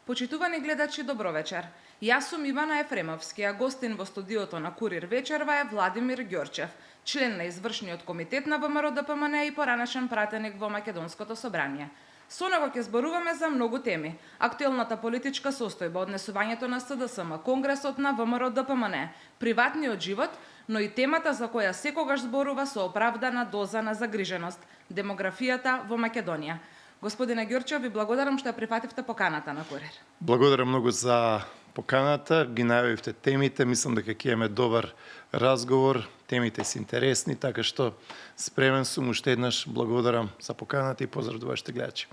Почитувани гледачи, добро вечер. Јас сум Ивана Ефремовски, а гостин во студиото на Курир вечерва е Владимир Ѓорчев, член на извршниот комитет на ВМРО-ДПМН и поранешен пратеник во Македонското собрание. Со него ќе зборуваме за многу теми: актуелната политичка состојба, однесувањето на СДСМ, конгресот на ВМРО-ДПМН, приватниот живот, но и темата за која секогаш зборува со оправдана доза на загриженост – демографијата во Македонија. Господине Ѓорчев, ви благодарам што ја прифативте поканата на Курир. Благодарам многу за поканата, ги најавивте темите, мислам дека ќе имаме добар разговор, темите се интересни, така што спремен сум, уште еднаш благодарам за поканата и поздрав до вашите гледачи.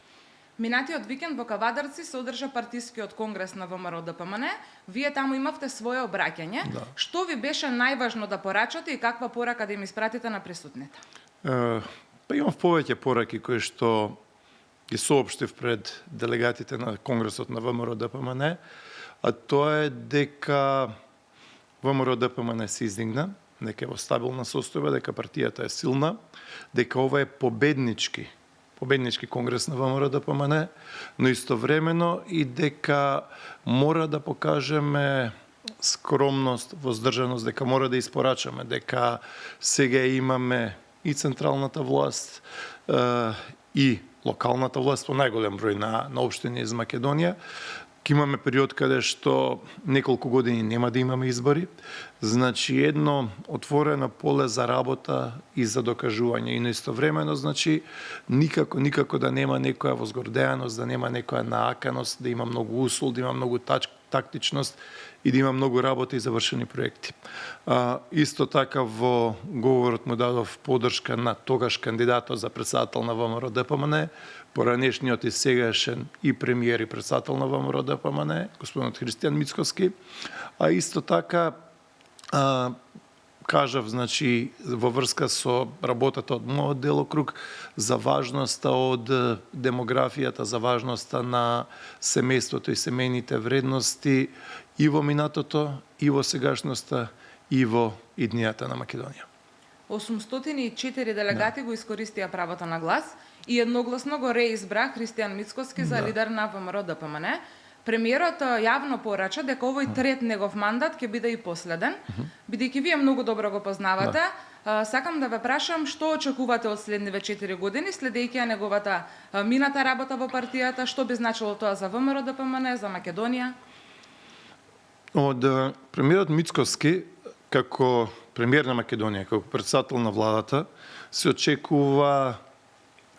Минатиот викенд во Кавадарци се одржа партискиот конгрес на ВМРО-ДПМН. Вие таму имавте свое обраќање. Да. Што ви беше најважно да порачате и каква порака да им испратите на присутните? Имав повеќе пораки кои што ги соопштив пред делегатите на конгресот на ВМРО-ДПМН, а тоа е дека ВМРО-ДПМН се издигна, дека е во стабилна состојба, дека партијата е силна, дека ова е победнички конгрес на ВМРО-ДПМН, но истовремено и дека мора да покажеме скромност, воздржаност, дека мора да испорачаме, дека сега имаме и централната власт, и локалната власт по најголем број на општини из Македонија. Ке имаме период каде што неколку години нема да имаме избори. Значи едно отворено поле за работа и за докажување. И наистовремено, значи, никако да нема некоја возгордеаност, да нема некоја нааканост, да има многу усул, да има многу тактичност и да има многу работа и завршени проекти. Исто така во говорот му дадов поддршка на тогаш кандидатот за председател на ВМРО-ДПМН, поранешниот и сегашен и премиер и председател на ВМРО-ДПМН, господинот Христијан Мицкоски, а исто така кажав, значи, во врска со работата од мојот делокруг, за важноста од демографијата, за важноста на семејството и семејните вредности и во минатото, и во сегашноста, и во иднијата на Македонија. 804 делегати го искористија правото на глас и едногласно го реизбра Христијан Мицкоски за лидер на ВМРО-ДПМН. Премиерот јавно порача дека овој трет негов мандат ќе биде и последен, бидејќи вие многу добро го познавате. Сакам да ве прашам што очекувате од следниве 4 години, следејќи ја неговата мината работа во партијата, што би значило тоа за ВМРО-ДПМН, за Македонија? Од премиерот Мицкоски, како премиер на Македонија, како председател на владата, се очекува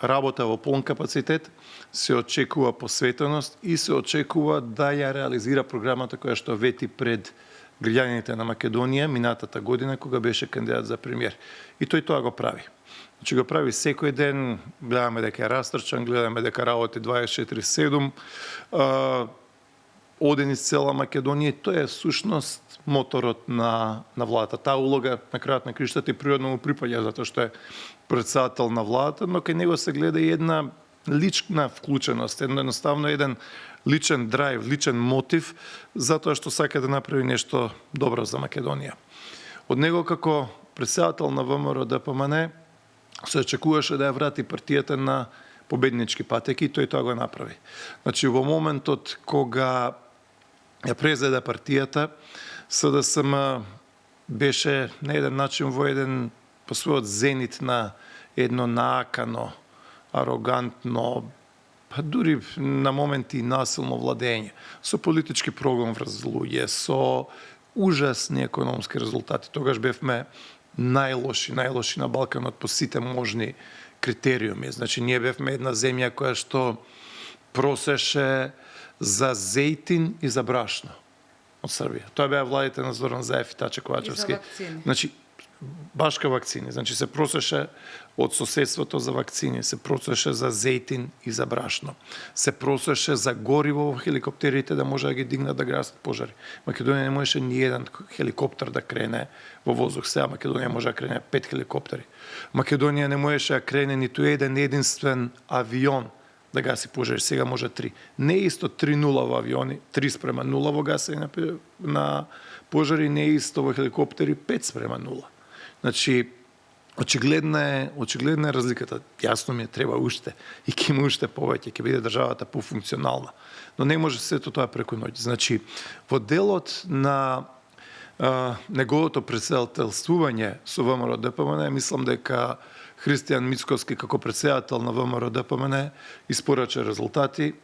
работа во полн капацитет, се очекува посветеност и се очекува да ја реализира програмата која што вети пред граѓаните на Македонија минатата година кога беше кандидат за премиер. И тој тоа го прави. Значи го прави секој ден, гледаме дека е растрчан, гледаме дека работи 24/7, оден из цела Македонија, тоа е сушност моторот на владата. Таа улога на крајот на криштата и природно му припаѓа затоа што е председател на владата, но кај него се гледа и една лична вклученост, едноставно еден личен драйв, личен мотив, затоа што сака да направи нешто добро за Македонија. Од него како председател на ВМРО-ДПМН се очекуваше да ја врати партијата на победнички патеки и тој тоа го направи. Значи во моментот кога ја презеде партијата, СДСМ беше на еден начин во еден по својот зенит на едно наакано, арогантно, па дури на моменти насилно владење, со политички прогон врз луѓе, со ужасни економски резултати. Тогаш бевме најлоши на Балканот по сите можни критериуми. Значи, ние бевме една земја која што просеше за зејтин и за брашно од Србија. Тоа беа владите на Зоран Заев и Таче Ковачевски. Значи, башка вакцини. Значи, се просеше од соседството за вакцини, се просеше за зејтин и за брашно. Се просеше за гориво во хеликоптерите да може да ги дигнат да гасат пожари. Македонија не можеше ни еден хеликоптер да крене во воздух. Сега Македонија може да крене 5 хеликоптери. Македонија не можеше да крене ниту еден единствен авион да гаси пожари. Сега може 3. Не е исто 3-0 во авиони, 3:0 во гасење на пожари, не е исто во хеликоптери 5:0. Значи, очигледна е разликата. Јасно ми е, треба уште и ќе има уште повеќе, ќе биде државата пофункционална. Но не може сето тоа преку ноќ. Значи, во делот на неговото председателствување со ВМРО ДПМН, мислам дека Христијан Мицкоски како председател на ВМРО ДПМН испорача резултати,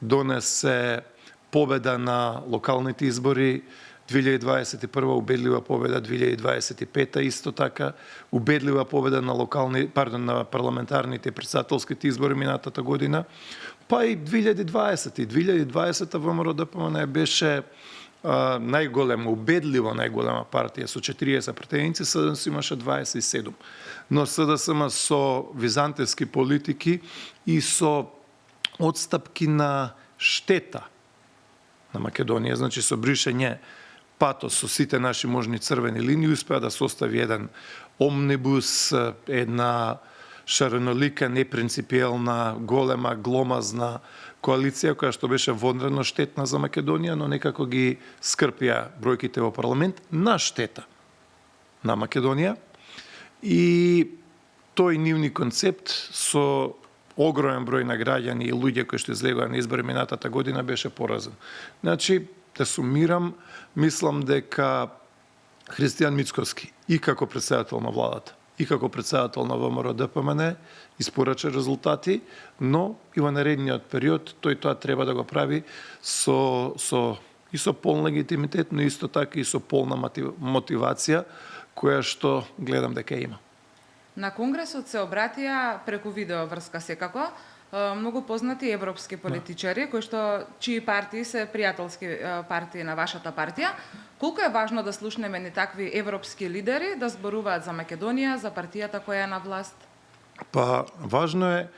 донесе победа на локалните избори 2021, убедлива победа 2025 исто така, убедлива победа на на парламентарните и председателските избори минатата година, па и 2020. 2020 ВМРО ДПМН беше убедливо најголема партија со 40 претеници, СДСМ имаше 27. Но СДСМ со византијски политики и со одстапки на штета на Македонија, значи со бришење патос со сите наши можни црвени линии, успеа да состави еден омнибус, една шаренолика, непринципиелна, голема, гломазна коалиција која што беше вонредно штетна за Македонија, но некако ги скрпија бројките во парламент на штета на Македонија. И тој нивни концепт со огромен број на граѓани и луѓе кои што излегоа на избори минатата година беше поразен. Значи, да сумирам, мислам дека Христијан Мицкоски и како председател на владата, и како председател на ВМРО ДПМН испорача резултати, но и во наредниот период тој тоа треба да го прави со полн легитимитет, но исто така и со полна мотивација која што гледам дека има. На Конгресот се обратија преку видео врска секако многу познати европски политичари чии партии се пријателски партии на вашата партија. Колку е важно да слушнеме ни такви европски лидери да зборуваат за Македонија, за партијата која е на власт? Па важно е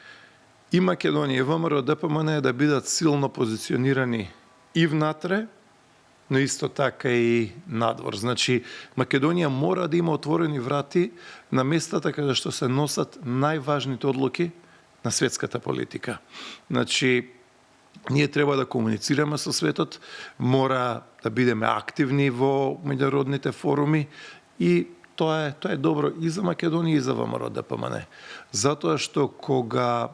и Македонија и ВМРО ДПМН да бидат силно позиционирани и внатре, но исто така и надвор. Значи, Македонија мора да има отворени врати на местата каде што се носат најважните одлуки на светската политика. Значи, ние треба да комуницираме со светот, мора да бидеме активни во меѓународните форуми и тоа е добро и за Македонија и за ВМРО ДПМН. Затоа што кога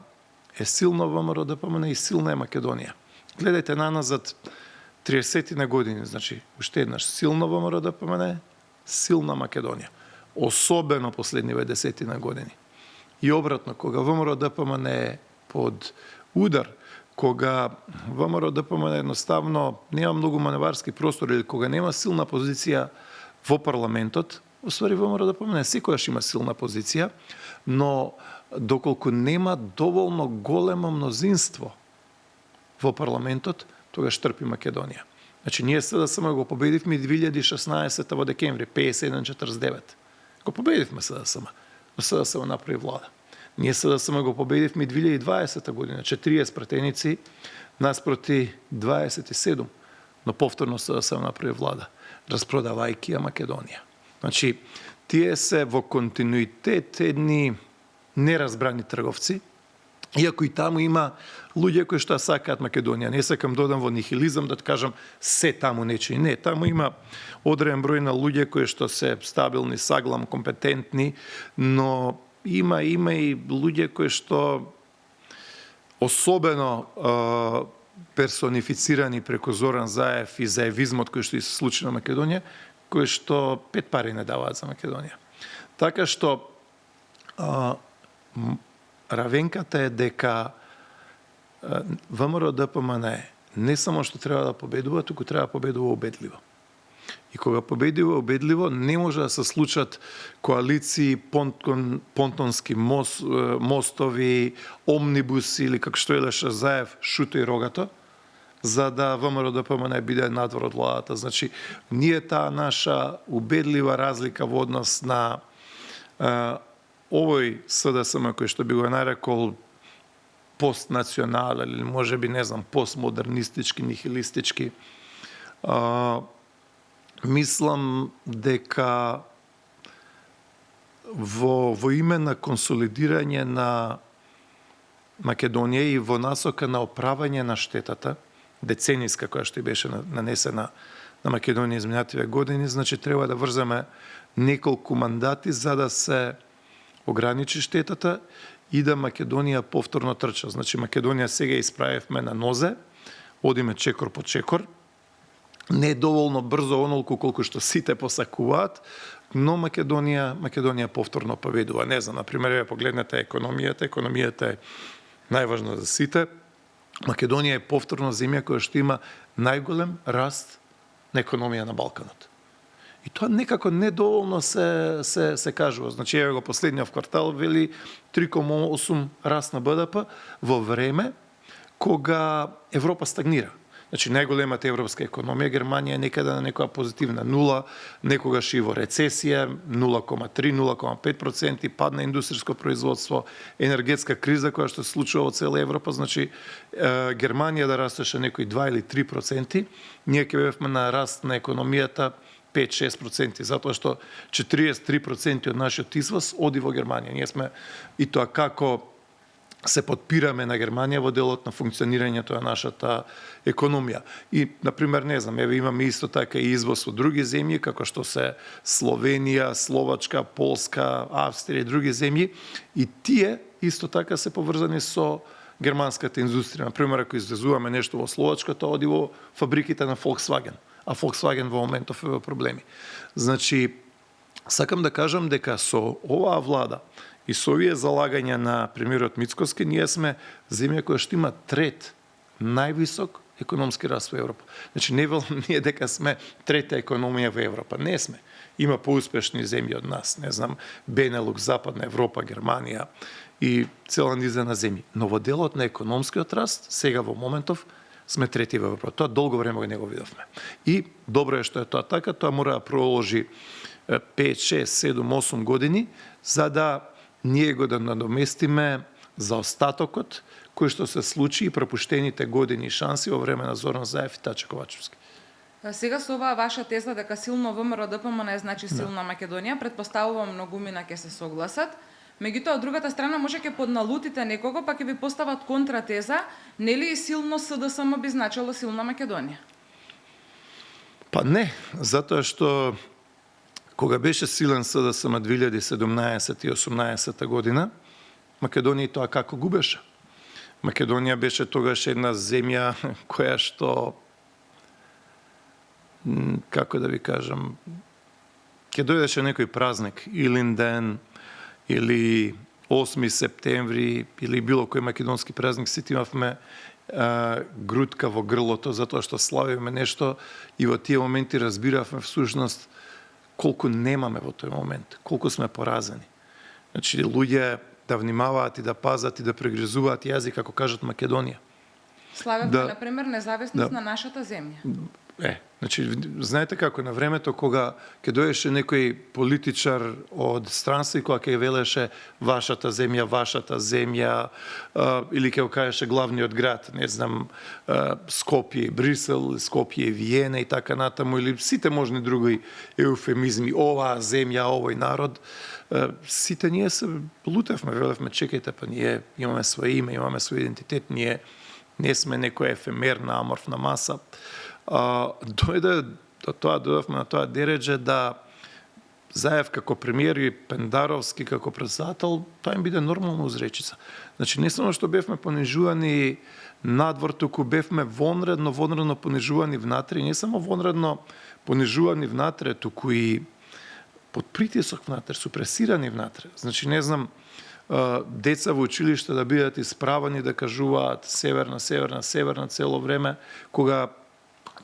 е силно ВМРО ДПМН и силна е Македонија. Гледајте наназад 30 на години, значи, уште еднаш силно ВМРО ДПМН, силна Македонија. Особено последниве 10 на години. И обратно, кога ВМРО ДПМН е под удар, кога ВМРО ДПМН едноставно нема многу маневарски простор или кога нема силна позиција во парламентот, уствари ВМРО ДПМН секогаш има силна позиција, но доколку нема доволно големо мнозинство во парламентот, тогаш трпи Македонија. Значи, ние СДСМ го победивме 2016 во декември, 51-49. Го победивме СДСМ, но СДСМ направи влада. Ние СДСМ го победивме 2020 година, 40 претеници, наспроти 27, но повторно СДСМ направи влада, распродавајќи ја Македонија. Значи, тие се во континуитет едни неразбрани трговци, иако и таму има луѓе кои што сакаат Македонија. Не сакам додам во нихилизам да кажам се таму нечи. Не, таму има одреден број на луѓе кои што се стабилни, саглам, компетентни, но има и луѓе кои што особено персонифицирани преку Зоран Заев и заевизмот кој што и се случи на Македонија, кои што пет пари не даваат за Македонија. Така што равенката е дека ВМРО ДПМН не само што треба да победува, туку треба да победува убедливо. И кога победува убедливо, не може да се случат коалиции, понтонски мостови, омнибуси или како што елеше Заев, шуто и рогато, за да ВМРО ДПМН биде надвор од владата. Значи, ние таа наша убедлива разлика во однос на овој СДСМ кој што би го нарекол постнационален или можеби, не знам, постмодернистички, нихилистички, мислам дека во име на консолидирање на Македонија и во насока на оправање на штетата, децениска која што беше нанесена на Македонија изминативе години, значи треба да врземе неколку мандати за да се ограничи штетата и да Македонија повторно трча. Значи Македонија сега исправивме на нозе, одиме чекор по чекор, не доволно брзо онолку колку што сите посакуваат, но Македонија повторно победува. Не знам, например, погледнете економијата е најважна за сите. Македонија е повторно земја која што има најголем раст на економија на Балканот. И тоа некако недоволно се кажува. Значи, еве го последниот квартал вели 3,8 раст на БДП во време кога Европа стагнира. Значи, најголемата европска економија, Германија е некаде на некоја позитивна нула, некогаш и во рецесија, 0,3-0,5%, падна индустријско производство, енергетска криза која што се случува во цела Европа, значи Германија да растеше некои 2 или 3%, ние ќе бевме на раст на економијата 5-6%, затоа што 43% од нашиот извоз оди во Германија. Ние сме и тоа како се подпираме на Германија во делот на функционирањето на нашата економија. И, например, не знам, еве имаме исто така и извоз во други земји, како што се Словенија, Словачка, Полска, Австрија и други земји, и тие исто така се поврзани со германската индустрија. Например, ако извезуваме нешто во Словачка, тоа оди во фабриките на Volkswagen, а Volkswagen во моментов е во проблеми. Значи, сакам да кажам дека со оваа влада и со овие залагања на премиерот Мицкоски, ние сме земја која што има трет највисок економски раст во Европа. Значи, не велам ние дека сме трета економија во Европа. Не сме. Има поуспешни земји од нас. Не знам, Бенелукс, Западна Европа, Германија и цела низа на земји. Но во делот на економскиот раст, сега во моментов, сме трети во Европа. Тоа долго време не го видовме. И добро е што е тоа така, тоа мора да проложи 5, 6, 7, 8 години, за да ние го да надоместиме заостатокот кој што се случи и пропуштените години и шанси во време на Зоран Заев и Таче Ковачевски. Сега со оваа ваша теза дека силно ВМРО ДПМН значи силна Македонија, предпоставувам многумина ќе се согласат. Меѓутоа, од другата страна може ќе подналутите некого, па ќе ви постават контратеза, нели и силно СДСМ би значило силна Македонија? Па не, затоа што кога беше силен СДСМ 2017 и 2018 година, Македонија тоа како губеше? Македонија беше тогаш една земја која што, како да ви кажам, ќе дојдеше некој празник, Илинден, или 8 септември, или било кој македонски празник, сите имавме грудка во грлото, затоа што славиме нешто и во тие моменти разбиравме всушност колку немаме во тој момент, колку сме поразени. Значи, луѓе да внимаваат и да пазат и да прегрезуваат јазик, како кажат Македонија. Славевме, например, независност на нашата земја. Значи, знаете како, на времето кога ќе доеше некој политичар од странство и кога ќе велеше вашата земја, или ќе го кажеше главниот град, не знам, Скопје, Брисел, Скопје, Виена и така натаму, или сите можни други еуфемизми, оваа земја, овој народ, сите ние се лутевме, велевме, чекајте, па ние имаме своје име, имаме свој идентитет, ние не сме некоја ефемерна, аморфна маса. Дојдовме на тоа дередже да Заев како премиер и Пендаровски како председател, тоа им биде нормална узречица. Значи, не само што бевме понижувани надвор, туку бевме вонредно понижувани внатре, и не само вонредно понижувани внатре, туку и под притисок внатре, супресирани внатре. Значи, не знам, деца во училиште да бидат исправани да кажуваат северна цело време, кога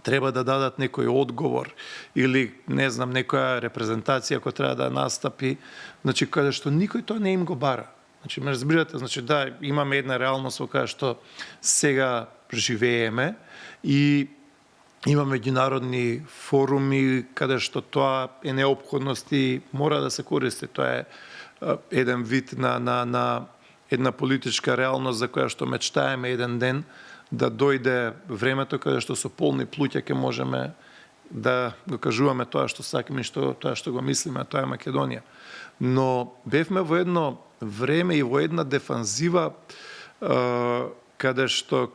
треба да дадат некој одговор или, не знам, некоја репрезентација која треба да настапи, значи, каде што никој тоа не им го бара. Значи, ме разбирате, значи, да, имаме една реалност во која што сега живееме и има меѓународни форуми каде што тоа е неопходност и мора да се користи. Тоа е еден вид на една политичка реалност за која што мечтаеме еден ден да дојде времето каде што со полни плуќа ќе можеме да го кажуваме тоа што сакаме и тоа што го мислиме, тоа е Македонија. Но бевме во едно време и во една дефанзива каде што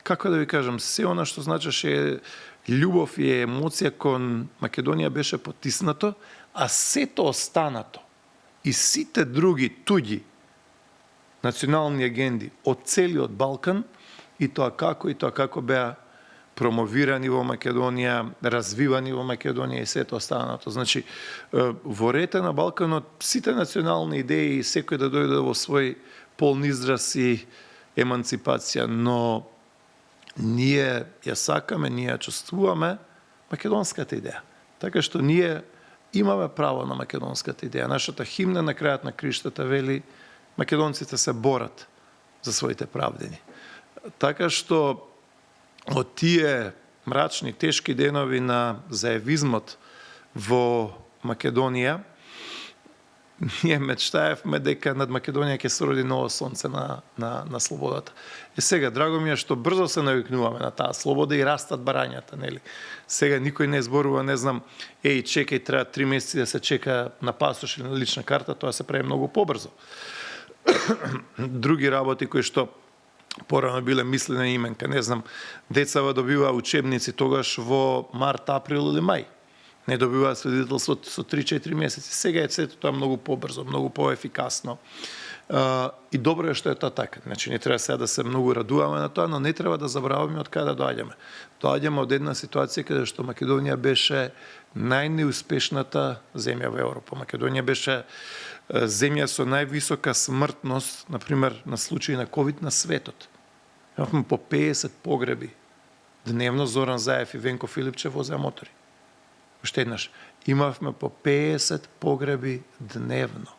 како да ви кажам, се она што значеше љубов и емоција кон Македонија беше потиснато, а сето останато и сите други туѓи национални агенди од целиот Балкан, и тоа како беа промовирани во Македонија, развивани во Македонија и сето останато. Значи, во рете на Балканот сите национални идеи, секој да дојде во свој полн израз и еманципација, но ние ја сакаме, ние ја чувствуваме македонската идеја. Така што ние имаме право на македонската идеја. Нашата химна на крајот на криштата вели македонците се борат за своите правдени. Така што од тие мрачни, тешки денови на заевизмот во Македонија, ние мечтаевме дека над Македонија ќе се роди ново сонце на слободата. И сега, драго ми е што брзо се навикнуваме на таа слобода и растат барањата, нели? Сега никој не зборува, не знам, чекај, треба 3 месеци да се чека на пасош или на лична карта, тоа се прави многу побрзо. Други работи кои што порано биле мислена именка, не знам, децава добива учебници тогаш во март, април или мај. Не добиваа свидетелство со 3-4 месеци. Сега е сето тоа многу побрзо, многу поефикасно. И добро е што е тоа така. Значи, не треба сега да се многу радуваме на тоа, но не треба да забраваме од каде доаѓаме. Доаѓаме од една ситуација каде што Македонија беше најнеуспешната земја во Европа. Македонија беше земја со највисока смртност, например, на случаи на ковид на светот. Имавме по 50 погреби. Дневно Зоран Заев и Венко Филипче возеа мотори. Уште еднаш, имавме по 50 погреби дневно.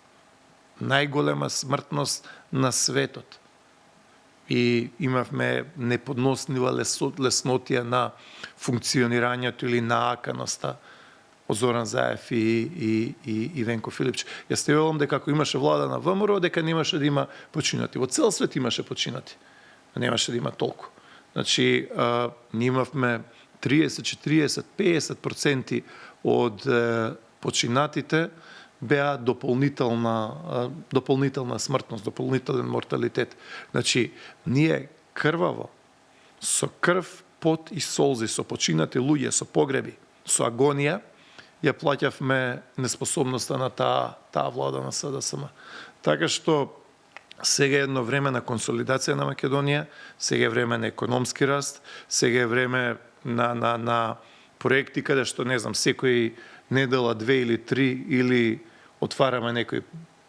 Најголема смртност на светот. И имавме неподноснива леснотија на функционирањето или нааканоста од Зоран Заев и Венко Филипче. Јас те велам дека ако имаше влада на ВМРО, дека немаше да има починати. Во цел свет имаше починати, но немаше да има толку. Значи, ние имавме 30, 40, 50% од починатите беа дополнителна смртност, дополнителен морталитет. Значи, ние крваво, со крв, пот и солзи, со починати луѓе, со погреби, со агонија, ја плаќавме неспособноста на таа влада на СДСМ. Така што сега е едно време на консолидација на Македонија, сега е време на економски раст, сега е време на проекти каде што, не знам, секој недела, 2 или 3, или отвараме некој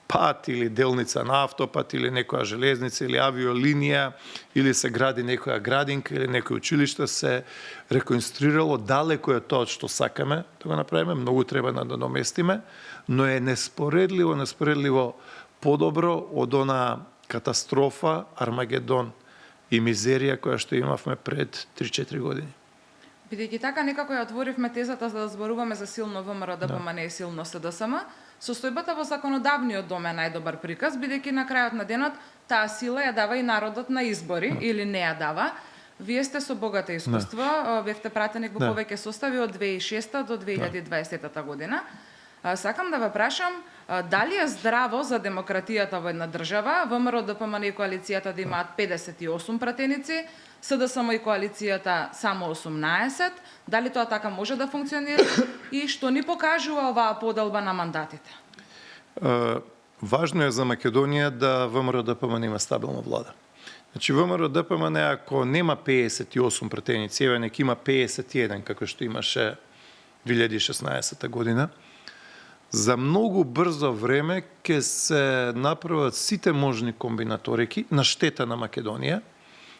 пат или делница на автопат, или некоја железница, или авиолинија, или се гради некоја градинка, или некој училиште се реконструирало. Далеко е тоа што сакаме да го направиме, многу треба да доместиме, но е неспоредливо подобро од она катастрофа, Армагедон и мизерија која што имавме пред 3-4 години. Бидејќи така некако ја отворивме тезата за да зборуваме за силно ВМРО ДПМН и силно СДСМ, состојбата во законодавниот дом е најдобар приказ, бидејќи на крајот на денот таа сила ја дава и народот на избори или не ја дава. Вие сте со богато искуство, бевте пратеник во повеќе состави од 2006 до 2020 година. Сакам да ве прашам, дали е здраво за демократијата во една држава, ВМРО ДПМН и коалицијата да имаат 58 пратеници, СДСМ и коалицијата само 18, дали тоа така може да функционира и што ни покажува оваа поделба на мандатите? Важно е за Македонија да ВМРО ДПМН има стабилна влада. Значи, ВМРО ДПМН ако нема 58 пратеници, еве нека има 51, како што имаше 2016 година, за многу брзо време ќе се направат сите можни комбинаторики на штета на Македонија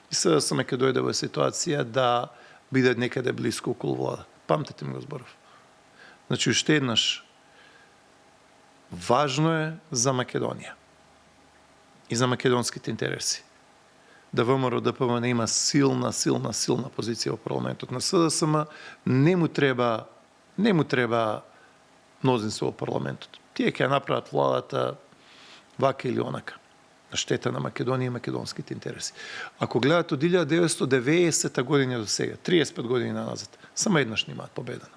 и СДСМ ќе дојде во ситуација да биде некаде близко околу влада. Памтете ми го зборов. Значи, уште еднаш, важно е за Македонија и за македонските интереси да ВМРО ДПМН има силна позиција во парламентот. На СДСМ не му треба мнозинство во парламентот. Тие ќе направат владата вака или онака, на штета на Македонија и македонските интереси. Ако гледат од 1990 година до сега, 35 години назад, само еднаш немаат победено.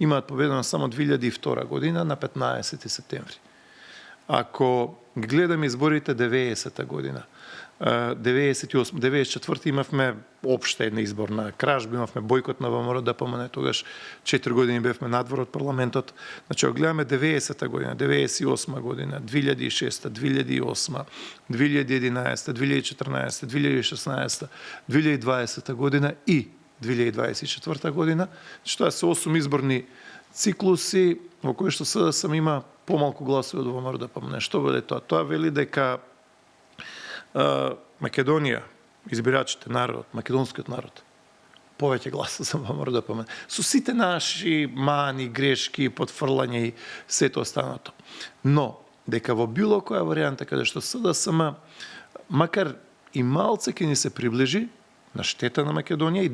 Имаат победено само 2002 година на 15 септември. Ако гледаме изборите 90-та година, 98, 94 имавме општа една изборна кражба, имавме бојкот на ВМРО ДПМН, тогаш 4 години бевме надвор од парламентот. Значи, ако гледаме 90-та година, 98 година, 2006, 2008, 2011, 2014, 2016, 2020 година и 2024 година, тоа се 8 изборни циклуси во кои што СДСМ има помалку гласови од ВМРО ДПМН. Што вели тоа? Тоа вели дека Македонија, избирачите, народот, македонскиот народ, повеќе гласа за ВМРО ДПМН. Со сите наши мани, грешки, потфрлање и сето останато. Но, дека во било која варијанта каде што СДСМ, макар и малце ќе ни се приближи на штета на Македонија и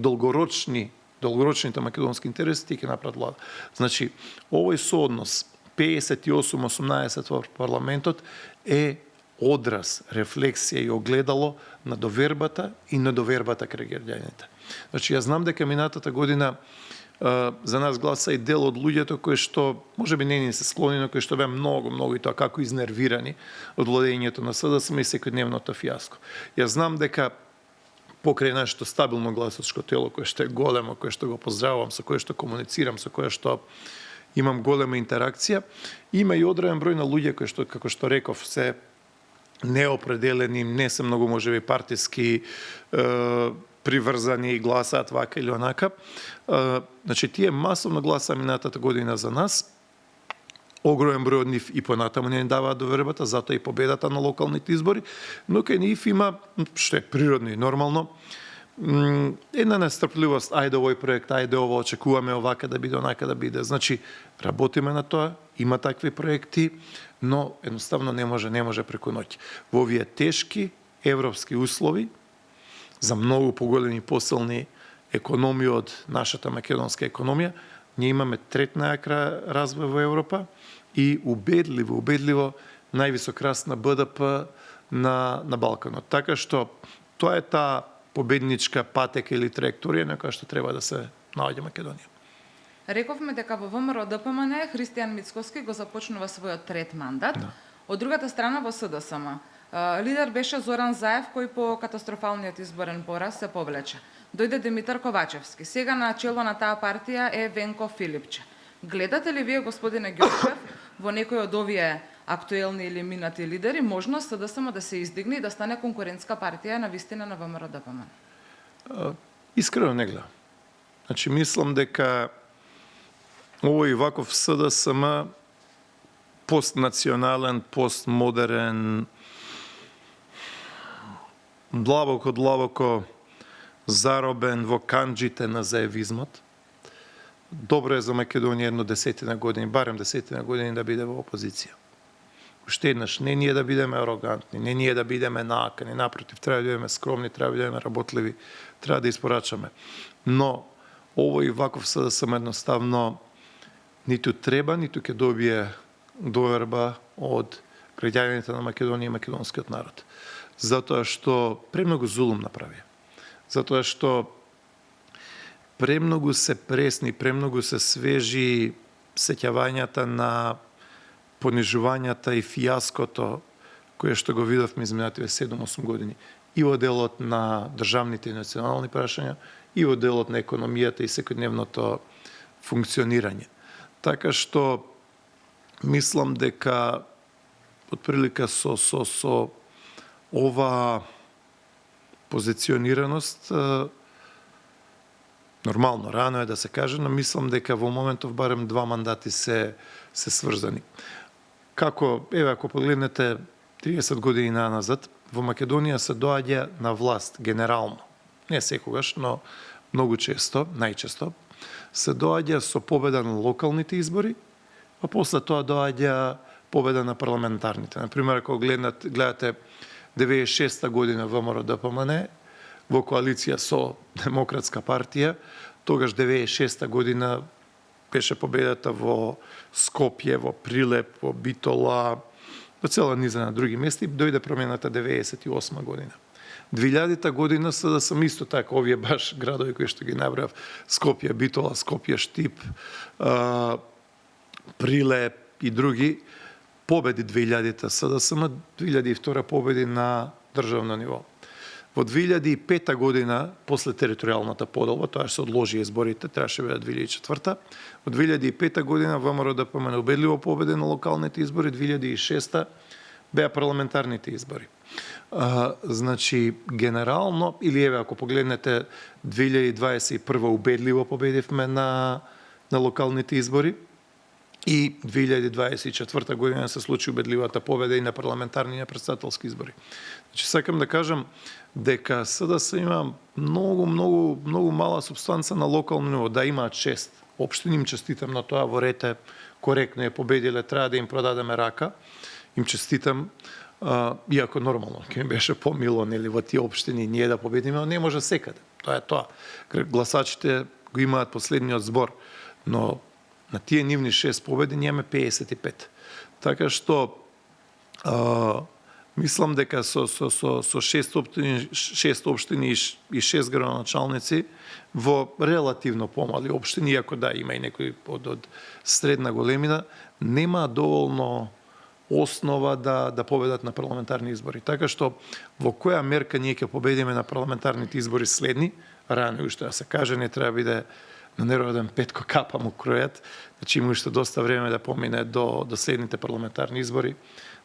долгорочните македонски интереси, ти ќе направат влада. Значи, овој сооднос 58-18 во парламентот е одраз, рефлексија и огледало на довербата и недовербата кај граѓаните. Значи, јас знам дека минатата година за нас гласа и дел од луѓето кои што можеби не ни се склони, но кои што беа многу и тоа како изнервирани од владењето на СДСМ и секојдневното фијаско. Јас знам дека покрај нашето стабилно гласачко тело, кое што е големо, кое што го поздравувам, со кое што комуницирам, со кое што имам голема интеракција, има и одреден број на луѓе кои што, како што реков, се неопределени, не се многу можеби партиски приврзани и гласаат вака или онака. Значи, тие масовно гласаа минатата година за нас. Огромен број од нив и понатаму не даваат довербата, затоа и победата на локалните избори, но кај нив има, што е природно и нормално, една нестрпливост, ајде овој проект, ајде ово, очекуваме овака да биде, онака да биде. Значи, работиме на тоа, има такви проекти, но едноставно не може преку ноќ. Во овие тешки европски услови, за многу поголеми посилни економии од нашата македонска економија, ние имаме трет најак развој во Европа и убедливо највисок раст на БДП на Балканот. Така што тоа е таа победничка патека или траекторија на која што треба да се наоѓа Македонија. Рековме дека во ВМРО ДПМН Христијан Мицкоски го започнува својот трет мандат. Да. Од другата страна во СДСМ лидер беше Зоран Заев, кој по катастрофалниот изборен пораз се повлече. Дојде Димитар Ковачевски. Сега на чело на таа партија е Венко Филипче. Гледате ли вие, господине Ѓорчев, во некој од овие актуелни или минати лидери можност СДСМ да се издигне и да стане конкурентска партија на вистина на ВМРО ДПМН? Искрено не гледам. Значи, мислам дека овој ваков СДСМ постнационален, постмодерен, длабоко заробен во канџите на заевизмот. Добро е за Македонија едно 10 години, барем 10 години да биде во опозиција. Уште еднаш, не ние да бидеме арогантни, не ние да бидеме наакани, напротив, треба да бидеме скромни, треба да бидеме работливи, треба да испорачаме. Но овој ваков СДСМ едноставно ниту треба, ниту ќе добие доверба од граѓаните на Македонија и македонскиот народ. Затоа што премногу зулум направи. Затоа што премногу се пресни, премногу се свежи сеќавањата на понижувањата и фијаското кое што го видовме изминативе 7-8 години и во делот на државните и национални прашања, и во делот на економијата и секојдневното функционирање. Така што мислам дека отприлика со ова позиционираност нормално, рано е да се каже, но мислам дека во моментов барем 2 мандати се сврзани. Како, ако погледнете 30 години назад, во Македонија се доаѓа на власт генерално, не секогаш, но многу често, најчесто, се доаѓа со победа на локалните избори, а после тоа доаѓа победа на парламентарните. Например, ако гледате 96 година ВМРО ДПМН во коалиција со Демократска партија, тогаш 96 година беше победата во Скопје, во Прилеп, во Битола, во цела низа на други места и дојде промената 98 година. 2000 година да сам исто така овие баш градови кои што ги набрав, Скопје, Битола, Скопје, Штип, Прилеп и други, победи 2000-та СДСМ, 2002 победи на државно ниво. Во 2005 година, после територијалната поделба, тоа се одложи изборите, требаше да бидат 2004. Во 2005 година ВМРО ДПМН убедливо победи на локалните избори, 2006 беа парламентарните избори. Значи, генерално, или еве, ако погледнете, 2021 убедливо победивме на локалните избори и 2024 година се случи убедливата победа и на парламентарни и на претседателски избори. Значи, сакам да кажам дека СДС има многу мала субстанца на локално ниво. Да, имаат 6 општини, им честитам на тоа, во рете коректно е победиле, треба да им продадеме рака. Им честитам, иако нормално, ке ми беше помило, нели, во тие општини ние да победиме, но не може секаде. Тоа е тоа. Гласачите го имаат последниот збор, но на тие нивни 6 победи ние имаме 55. Така што мислам дека со 6 општини и 6 градоначалници во релативно помали општини, иако да, има и некои од средна големина, нема доволно основа да победат на парламентарни избори. Така што во која мерка ние ќе победиме на парламентарните избори следни, рано уште да се каже, не треба биде на нероден Петко капа му кројат, значи има уште доста време да помине до следните парламентарни избори.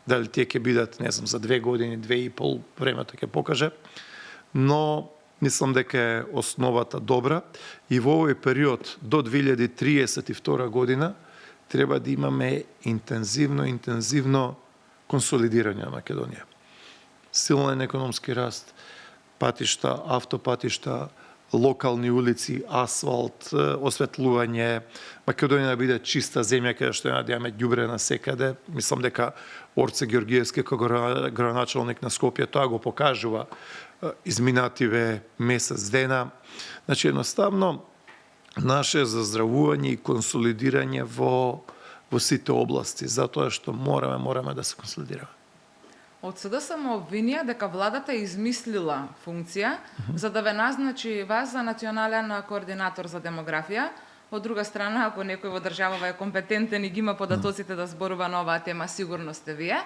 Дали тие ќе бидат, не знам, за 2 години, 2,5, времето ќе покаже. Но мислам дека е основата добра и во овој период до 2032 година треба да имаме интензивно консолидирање на Македонија. Силен економски раст, патишта, автопатишта, локални улици, асфалт, осветлување, Македонија да биде чиста земја каде што да имаме ѓубре на секаде. Мислам дека Орце Георгиевски како градоначалник на Скопје тоа го покажува изминативе месец дена. Значи едноставно наше заздравување и консолидирање во сите области, затоа што мораме да се консолидираме. Од СДСМ обвинија дека владата измислила функција за да ве назначи вас за национален координатор за демографија. Од друга страна, ако некој во државава е компетентен и ги има податоците да зборува на оваа тема, сигурно сте вие.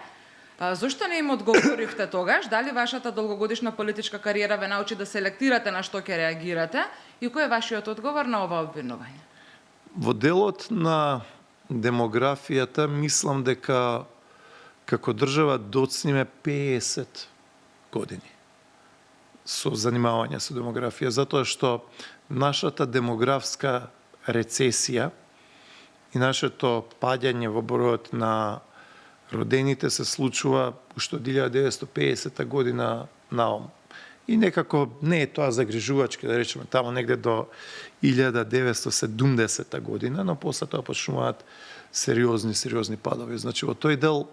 Зошто не им одговоривте тогаш? Дали вашата долгогодишна политичка кариера ве научи да селектирате на што ќе реагирате и кој е вашиот одговор на ова обвинување? Во делот на демографијата мислам дека како држава доцниме 50 години со занимавање со демографија, затоа што нашата демографска рецесија и нашето падање во бројот на родените се случува уште од 1950 година наом. И некако не е тоа загрижувачки, да речеме, тамо негде до 1970 година, но после тоа почнуваат сериозни падови. Значи, во тој дел,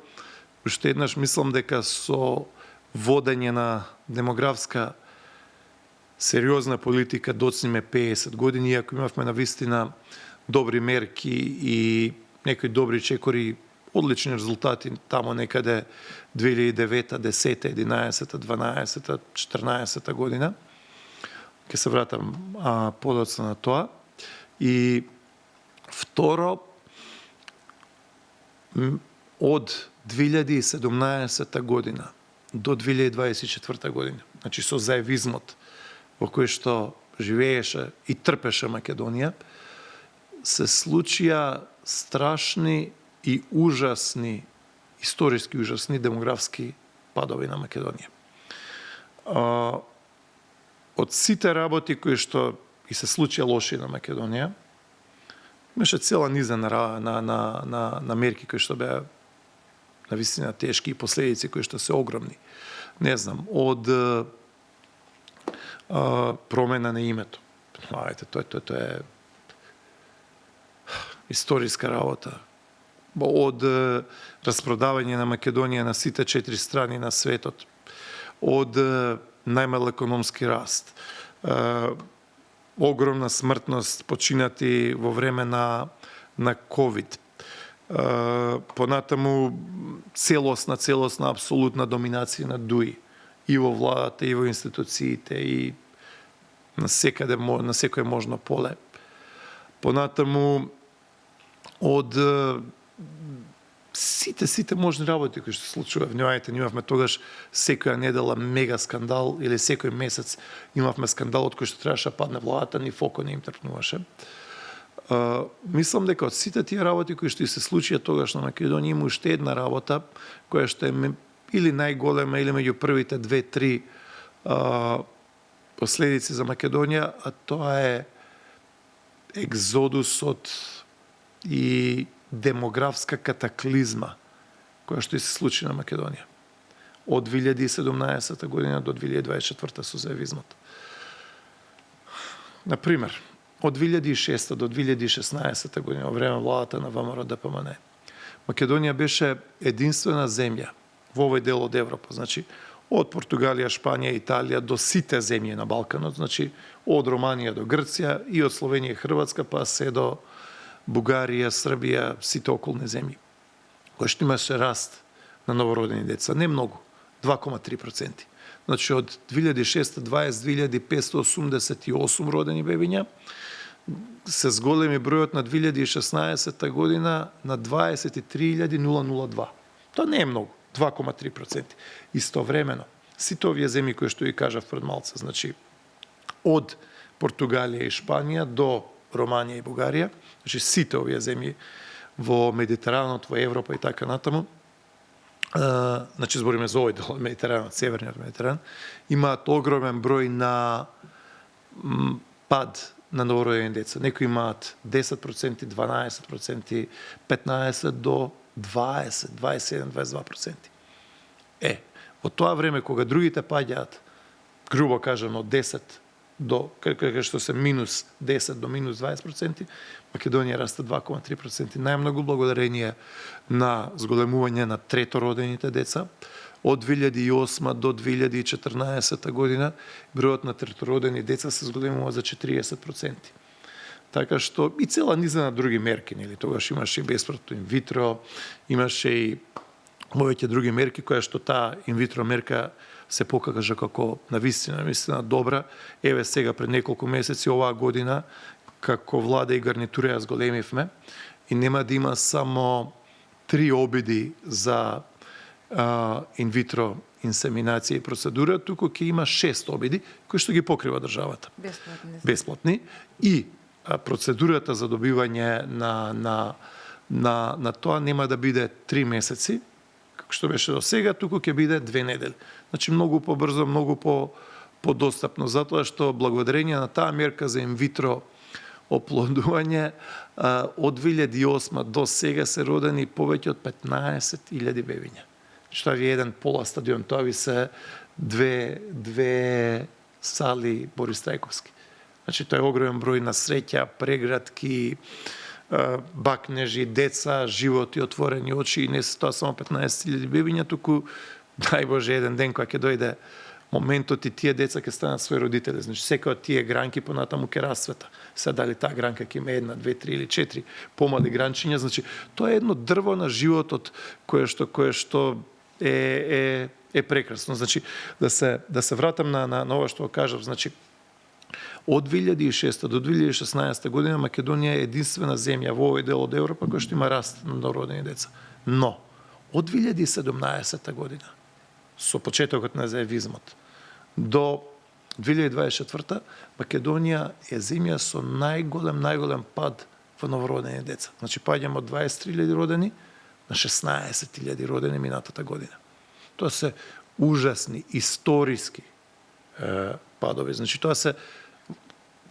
уште еднаш мислам дека со водење на демографска сериозна политика доцниме 50 години, иако имавме навистина добри мерки и некои добри чекори, одлични резултати тамо некаде 2009, 10, 11, 12, 14 година. Ке се вратам подоцна на тоа. И второ, од 2017 година до 2024 година, значи со заевизмот во кој што живееше и трпеше Македонија, се случија страшни и ужасни, историски ужасни демографски падови на Македонија. Од сите работи кои што и се случија лоши на Македонија, имаше цела низа на мерки кои што беа навистина тешки и последици кои што се огромни. Не знам, од промена на името. Тоа е историска работа. Од распродавање на Македонија на сите 4 страни на светот. Од најмал економски раст. Огромна смртност починати во време на COVID. Понатаму целосна апсолутна доминација на ДУИ и во владата, и во институциите, и на секој можно поле. Понатаму од сите можни работи кои што се случува. Внимавајте, имавме тогаш секоја недела мега скандал или секој месец имавме скандал од кој што требаше падне владата, ни фоко не им трпнуваше. Мислам дека од сите тие работи кои што се случија тогаш на Македонија има уште една работа која што е или најголема или меѓу првите 2-3 последици за Македонија, а тоа е екзодусот и демографска катаклизма која што и се случи на Македонија од 2017 година до 2024 со заевизмот. Например, од 2006 до 2016 година, во време владата на ВМРО ДПМН, Македонија беше единствена земја во овој дел од Европа, значи од Португалија, Шпанија, Италија до сите земји на Балканот, значи од Романија до Грција и од Словенија и Хрватска па се до Бугарија, Србија, сите околни земји, кој што имаше раст на новородени деца. Не многу, 2,3%. Значи, од 2620 2588 родени бебиња, се зголеми бројот на 2016 година на 23.002. Тоа не е многу, 2,3%. Истовремено, сите овие земји кои што ви кажав пред малце, значи, од Португалија и Шпанија до Романија и Бугарија, значи сите овие земји во Медитеранот, во Европа и така натаму, значи збориме за овој дел од Медитеранот, северниот Медитеран, имаат огромен број на пад на новородени деца. Некои имаат 10%, 12%, 15% до 20, 27, 22%. Во тоа време кога другите паѓаат, грубо кажано, од 10 до, како што се минус 10 до минус 20%, Македонија расте 2,3%, најмногу благодарение на зголемување на третородените деца. Од 2008 до 2014 година бројот на третородени деца се зголемува за 40%. Така што и цела низа на други мерки, нели, тогаш имаше и бесплатно инвитро, имаше и овие други мерки која што таа инвитро мерка се покажа како навистина добра. Еве сега пред неколку месеци оваа година како влада и гарнитура ја зголемивме и нема да има само 3 обиди за инвитро инсеминација и процедура, туку ќе има 6 обиди кои што ги покрива државата. Бесплатни. И процедурата за добивање на тоа нема да биде 3 месеци, како што беше до сега, туку ќе биде 2 недели. Значи многу побрзо, многу подостапно, затоа што благодарение на таа мерка за инвитро оплодување од 2008 до сега се родени повеќе од 15.000 бебиња. Што ви е еден пола стадион, тоа ви се две сали Борис Трајковски. Значи тоа е огромен број на среќа, преградки, бакнежи, деца, животи, отворени очи, и не се тоа само 15.000 бебиња, туку дај Боже еден ден кога ќе дојде моментот и тие деца ќе станат своји родители. Значи секоја од тие гранки понатаму ќе расцвета. Се дали таа гранка ќе има 1, 2, 3 или 4 помали гранчиња, значи тоа е едно дрво на животот кое што е прекрасно. Значи да се вратам на ова што кажав, значи од 2006 до 2016 година Македонија е единствена земја во овој дел од Европа која што има раст на новородени деца. Но од 2017 година со почетокот на заевизмот до 2024 Македонија е земја со најголем пад во новородени деца. Значи паѓаме од 23.000 родени на 16.000 родени минатата година. Тоа се ужасни историски падови. Значи тоа се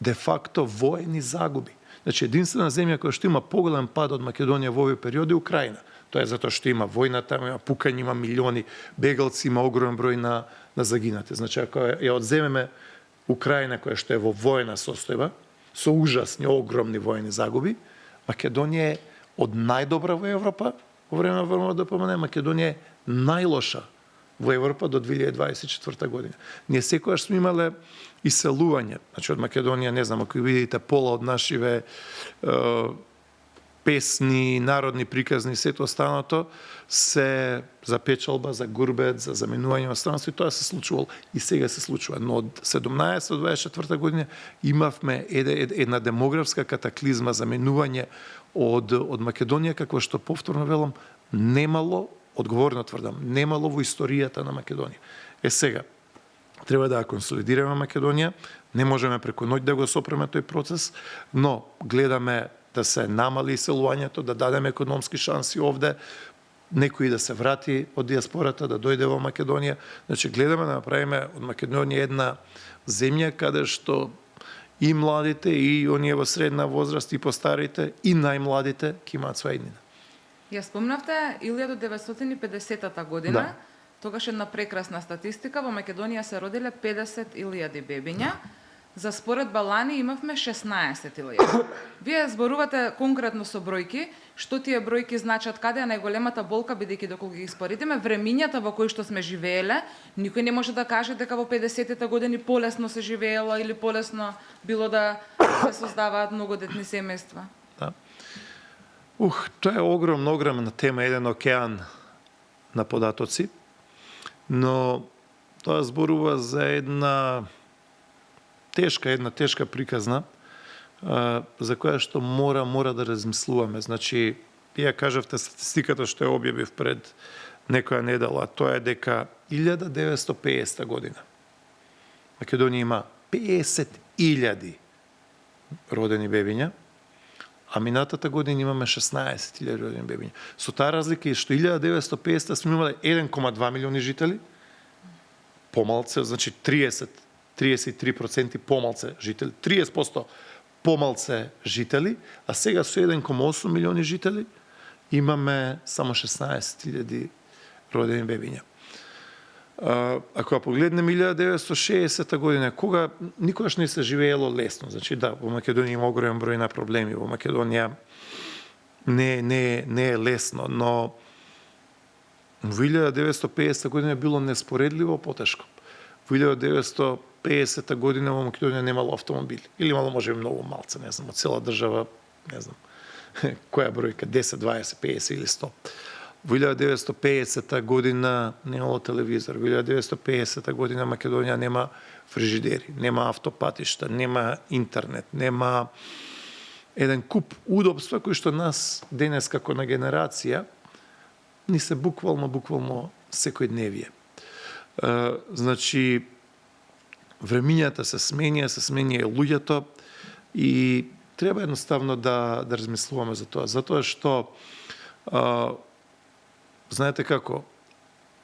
де факто воени загуби. Значи единствена земја која што има поголем пад од Македонија во овој период е Украина. Тоа е затоа што има војна, тamo има пукање, има милиони бегалци, има огромен број на загинати. Значи ако ја одземеме Украина која што е во војна состојба, со ужасни, огромни војни загуби, Македонија е од најдобра во Европа во време на ВМРО ДПМН, Македонија е најлоша во Европа до 2024 година. Ние секогаш сме имале иселување, значи од Македонија, не знам, ако видите пола од нашиве песни, народни приказни, сето останато се за печалба, за гурбет, за заменување во странство, и тоа се случувало и сега се случува. Но од 17 до 24 година имавме една демографска катаклизма, заменување од Македонија, какво што повторно велам, немало, одговорно тврдам, немало во историјата на Македонија. Сега, треба да ја консолидираме Македонија, не можеме преку ноќ да го сопреме тој процес, но гледаме да се намали иселувањето, да дадеме економски шанси овде, некој да се врати од диаспората, да дојде во Македонија. Значи, гледаме да направиме од Македонија една земја каде што и младите, и оние во средна возраст, и постарите, и најмладите ќе имаат своја иднина. Ја спомнавте 1950 година, Да. тогаш една прекрасна статистика, во Македонија се родиле 50.000 бебиња, за споредба лани имавме 16.000. Вие зборувате конкретно со бројки, што тие бројки значат, каде е најголемата болка, бидејќи доколку ги споредиме времињата во кои што сме живееле, никој не може да каже дека во 50-те години полесно се живеело или полесно било да се создаваат многодетни семејства. Да. Тоа е огромна тема, еден океан на податоци, но тоа зборува за една тешка приказна, за која што мора да размислуваме. Значи, ја кажавте статистиката што ја објавив пред некоја недела, тоа е дека 1950 година Македонија има 50.000 родени бебиња, а минатата година имаме 16.000 родени бебиња. Со таа разлика е што 1950 сме имале 1,2 милиони жители, помалце, значи 33% помалце жители, 30% помалце жители, а сега со 1,8 милиони жители имаме само 16.000 родени бебиња. Ако ја погледнеме 1960 година, кога никогаш не се живеело лесно, значи да, во Македонија има огромен број на проблеми, во Македонија не е лесно, но во 1950 година било неспоредливо потешко. Во 1950 година во Македонија немало автомобили. Или имало може многу малце, не знам, од цела држава, не знам, која бројка, 10, 20, 50 или 100. Во 1950 година немало телевизор. Во 1950 година Македонија нема фрижидери, нема автопатишта, нема интернет, нема еден куп удобства кои што нас денес како на генерација ни се буквално секојдневие. Значи, времињата се сменија луѓето и треба едноставно да размислуваме за тоа. Затоа што, знаете како,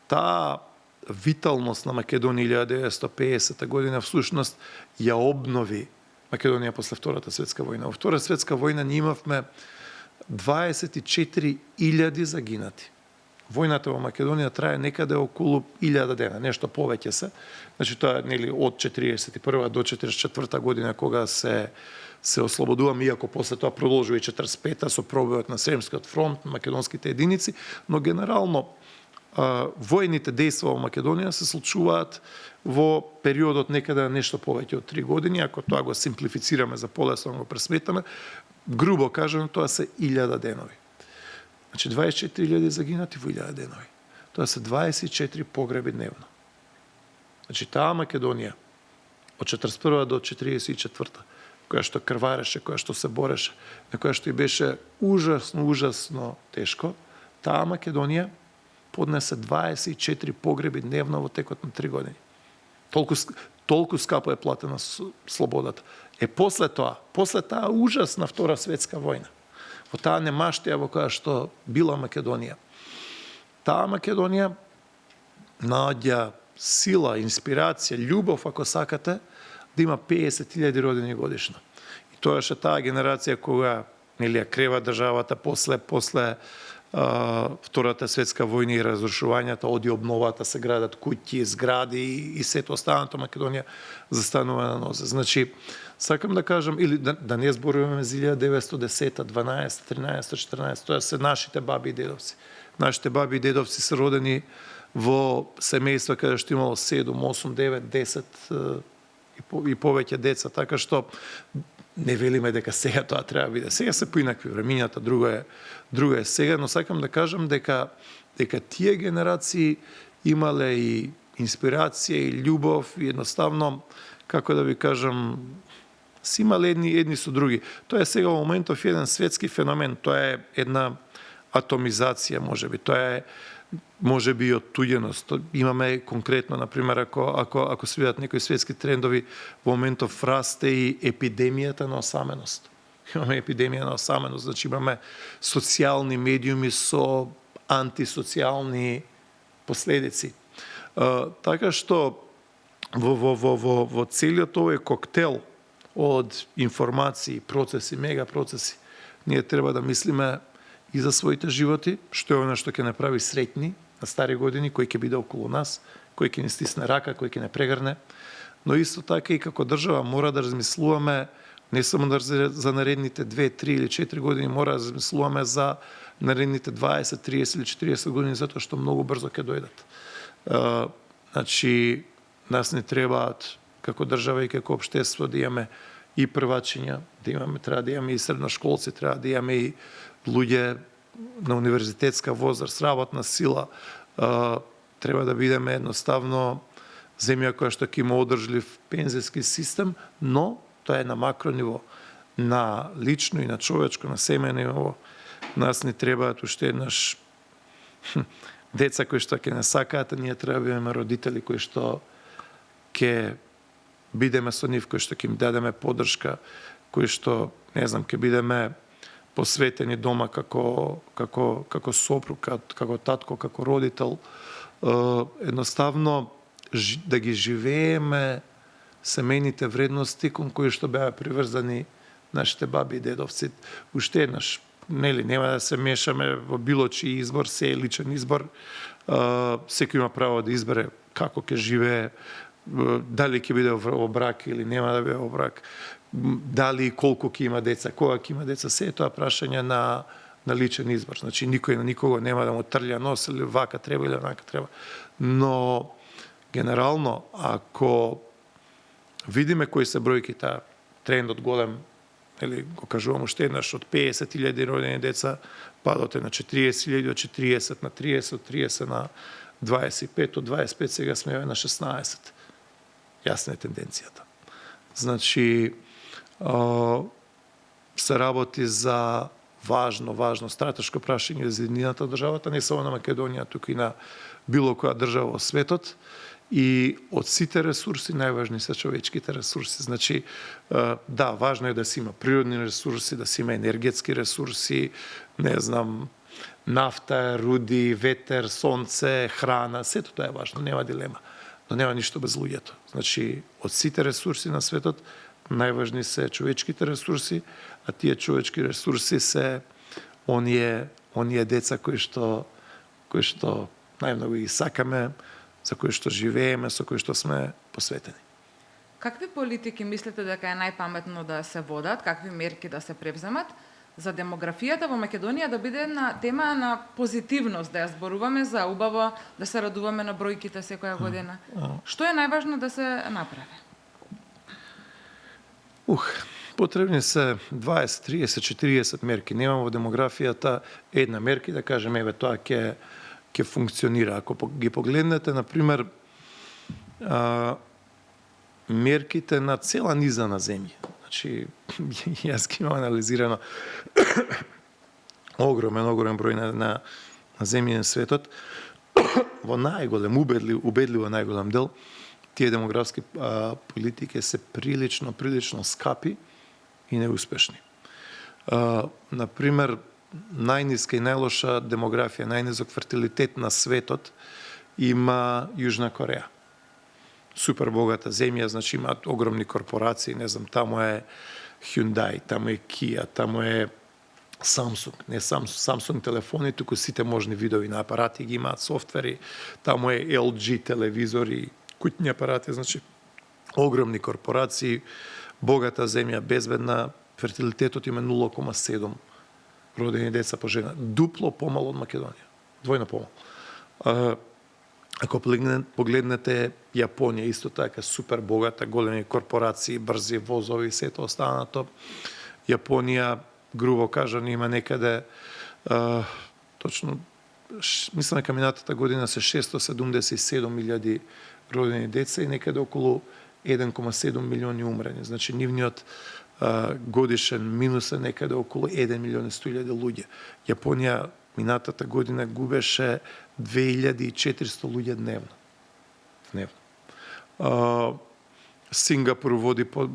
таа виталност на Македонија 1950 година всушност ја обнови Македонија после Втората светска војна. Во Втора светска војна ние имавме 24.000 загинати. Војната во Македонија трае некаде околу 1000 дена, нешто повеќе се. Значи тоа нели од 41 до 44 година кога се ослободуваме, иако после тоа продолжува и 45-та со пробојот на Сремскиот фронт, македонските единици, но генерално војните дејства во Македонија се случуваат во периодот некаде нешто повеќе од 3 години, ако тоа го симплифицираме за полесно го пресметаме, грубо кажано тоа се 1000 денови. Значи 24.000 загинати во 1000 денови. Тоа се 24 погреби дневно. Значи таа Македонија од 41 до 44, која што крвареше, која што се бореше, на која што и беше ужасно тешко, таа Македонија поднесе 24 погреби дневно во текот на 3 години. Толку скапо е платена слободата. После таа ужасна Втора светска војна, во таа немаштија во која што била Македонија, таа Македонија наоѓа сила, инспирација, љубов, ако сакате, да има 50.000 родени годишно. И тоа ше таа генерација кога нели ја крева државата после Втората светска војна и разрушувањата, оди обновата, се градат куќи, згради и сето останато Македонија застанува на нозе. Значи, сакам да кажам, или да не зборуваме за 1910, 12, 13, 14, тоа се нашите баби и дедовци. Нашите баби и дедовци се родени во семејства каде што имало 7, 8, 9, 10 и повеќе деца, така што не велиме дека сега тоа треба да биде. Сега се поинакви времињата, друго е сега, но сакам да кажам дека тие генерации имале и инспирација и љубов и едноставно, како да ви кажам, си имале едни со други. Тоа е сега во моментов еден светски феномен, тоа е една атомизација, можеби. Тоа е можеби и оттуѓеност. Имаме конкретно, например, ако се видат некои светски трендови, во моментов расте и епидемијата на осаменост. Имаме епидемија на осаменост, значи имаме социјални медиуми со антисоцијални последици. Така што во целиот овој коктел од информации, процеси, мегапроцеси, ние треба да мислиме и за своите животи, што е оно што ќе направи среќни на стари години, кој ќе биде околу нас, кој ќе ни стисне рака, кој ќе не прегрне, но исто така и како држава мора да размислуваме не само за наредните 2, 3 или 4 години, мора да размислуваме за наредните 20, 30 или 40 години, затоа што многу брзо ќе дојдат. Значи, нас не требаат како држава и како општество да имаме и првачиња, треба да имаме и средношколци, треба да имаме и луѓе на универзитетска возраст, работна сила. Треба да бидеме едноставно земја која што ќе има одржлив пензиски систем, но тоа е на макро ниво, на лично и на човечко, на семејно ниво. Нас не требаат уште еднаш деца кои што ќе не сакаат, а ние треба да бидеме родители кои што ќе бидеме со нив, кои што ќе им дадеме поддршка, кои што, не знам, ќе бидеме посветени дома како сопруг, како татко, како родител. Едноставно да ги живееме семејните вредности кон кои што беа приврзани нашите баби и дедовци. Уште еднаш, нели, нема да се мешаме во било чиј избор, се е личен избор. Секој има право да избере како ќе живее, дали ќе биде во брак или нема да биде во брак, дали и колку ќе има деца, кога ќе има деца, се е тоа прашање на личен избор. Значи, никој на никого нема да му трља нос или вака треба или онака треба. Но, генерално, ако видиме кои се бројките, трендот голем, или го кажувам уште еднаш, од 50.000 родени деца, падоте на 40.000, од 40 на 30, од 30 на 25, од 25 сега сме на 16. Јасна е тенденцијата. Значи, се работи за важно стратешко прашање за единината државата, не само на Македонија, туку и на било која држава во светот. И од сите ресурси, најважни се човечките ресурси. Значи, да, важно е да се има природни ресурси, да се има енергетски ресурси, не знам, нафта, руди, ветер, сонце, храна, сето тоа е важно, нема дилема. Но нема ништо без луѓето. Значи, од сите ресурси на светот, најважни се човечките ресурси, а тие човечки ресурси се оние деца кои што најмногу ги сакаме, за кои што живееме, со кои што сме посветени. Какви политики мислите дека е најпаметно да се водат, какви мерки да се превземат за демографијата во Македонија да биде на тема на позитивност, да ја зборуваме за убаво, да се радуваме на бројките секоја година? Што е најважно да се направи? Потребни се 20, 30, 40 мерки. Немам во демографијата една мерки да кажем, еве тоа ќе функционира. Ако ги погледнете, например, мерките на цела низа на земји. Значи, јас ги имам анализирано огромен број на земји на светот. Во најголем, убедливо најголем дел, тие демографски политики се прилично скапи и неуспешни. Например, најниска и најлоша демографија, најнизок фертилитет на светот има Јужна Кореја. Супер богата земја, значи имаат огромни корпорации, не знам, таму е Hyundai, таму е Kia, таму е Samsung, не Samsung телефони, туку сите можни видови на апарати ги имаат, софтвери, таму е LG телевизори, куќни апарати, значи огромни корпорации, богата земја, безбедна, фертилитетот има 0,7 родени деца по жена, дупло помало од Македонија, двојно помало. Ако погледнете Јапонија, исто така супер богата, големи корпорации, брзи возови, сето останато. Јапонија, грубо кажано, има некаде, точно, мислам дека минатата година се 677.000 родени деца и некаде околу 1,7 милиони умрени. Значи, нивниот годишен минус е некаде околу 1.100.000 луѓе. Јапонија минатата година губеше 2400 луѓе дневно. Сингапур води по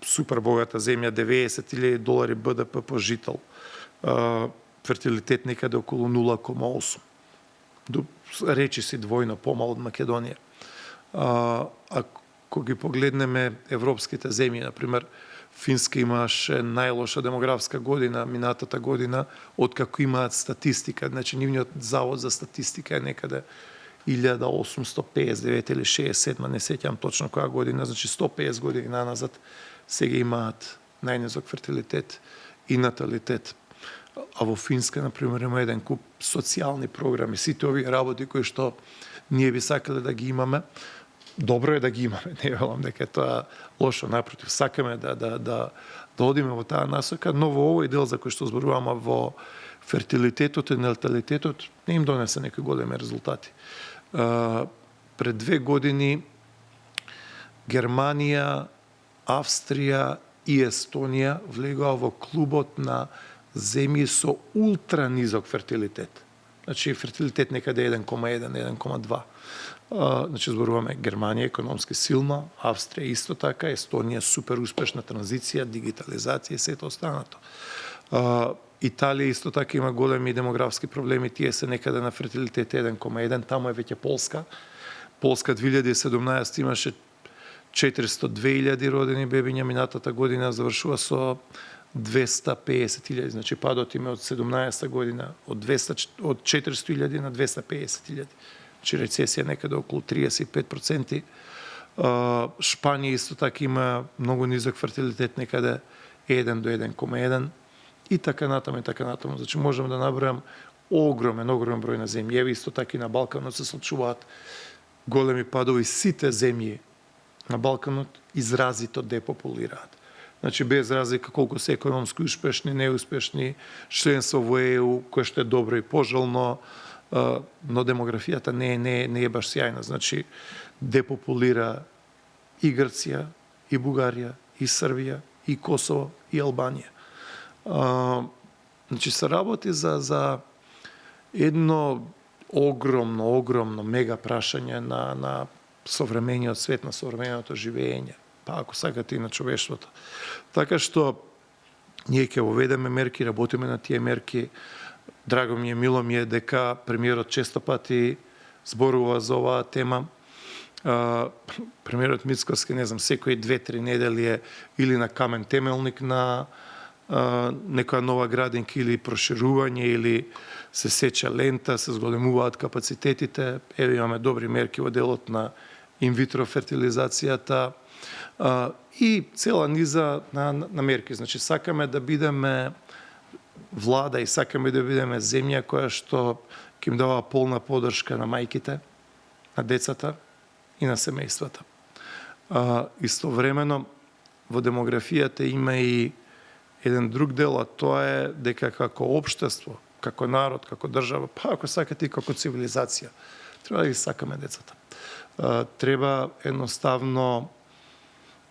супер богата земја, $90,000 БДП по жител. Фертилитет некаде околу 0,8. Речи си двојно помал од Македонија. Ако ги погледнеме европските земји, например, Финска имаше најлоша демографска година минатата година, откако имаат статистика. Значи, нивниот завод за статистика е некаде 1859 или 67, не сеќам точно која година, значи 150 години наназад, сега имаат најнизок фертилитет и наталитет. А во Финска, например, има еден куп социјални програми, сите овие работи кои што ние би сакале да ги имаме. Добро е да ги имаме, не велам дека е тоа лошо, напротив, сакаме да одиме во таа насока, но во овој дел за кој што зборуваме во фертилитетот и наталитетот не им донесе некои големи резултати. Пред 2 години Германија, Австрија и Естонија влегоа во клубот на земји со ултра низок фертилитет. Значи фертилитет некаде 1,1, 1,2. Значи зборуваме Германија економски силна, Австрија исто така, Естонија супер успешна транзиција, дигитализација и сето останато. Италија исто така има големи демографски проблеми, тие се некаде на фертилитет 1,1, таму е веќе Полска. Полска 2017 имаше 402,000 родени бебиња, минатата година завршува со 250,000, значи падот им е од 17 година од 400,000 на 250,000. Значи рецесија некаде околу 35%. Шпанија исто така има многу низок фертилитет, некаде 1 до 1,1 и така натаму и така натаму. Значи можеме да набројам огромен број на земји. Еве исто така и на Балканот се случуваат големи падови. Сите земји на Балканот изразито депопулираат. Значи без разлика колку се економски успешни, неуспешни, членство во ЕУ, кое што е добро и пожелно, но демографијата не е баш сјајна. Значи депопулира и Грција, и Бугарија, и Србија, и Косово, и Албанија. Значи се работи за едно огромно мега прашање на современиот свет, на современото живење, па ако сакате и на човештвото. Така што ние ќе воведеме мерки, работиме на тие мерки. Драго ми е, мило ми е дека премиерот често пати зборува за оваа тема. Премиерот Мицкоски, не знам, секои 2-3 недели е или на камен темелник на некоја нова градинка или проширување, или се сеча лента, се зголемуваат капацитетите. Еве имаме добри мерки во делот на инвитро фертилизацијата и цела низа на мерки. Значи сакаме да бидеме влада и сакаме да бидеме земја која што ќе им дава полна поддршка на мајките, на децата и на семејствата. Истовремено во демографијата има и еден друг дел, а тоа е дека како општество, како народ, како држава, па ако сакате и како цивилизација, треба да ги сакаме децата. Треба едноставно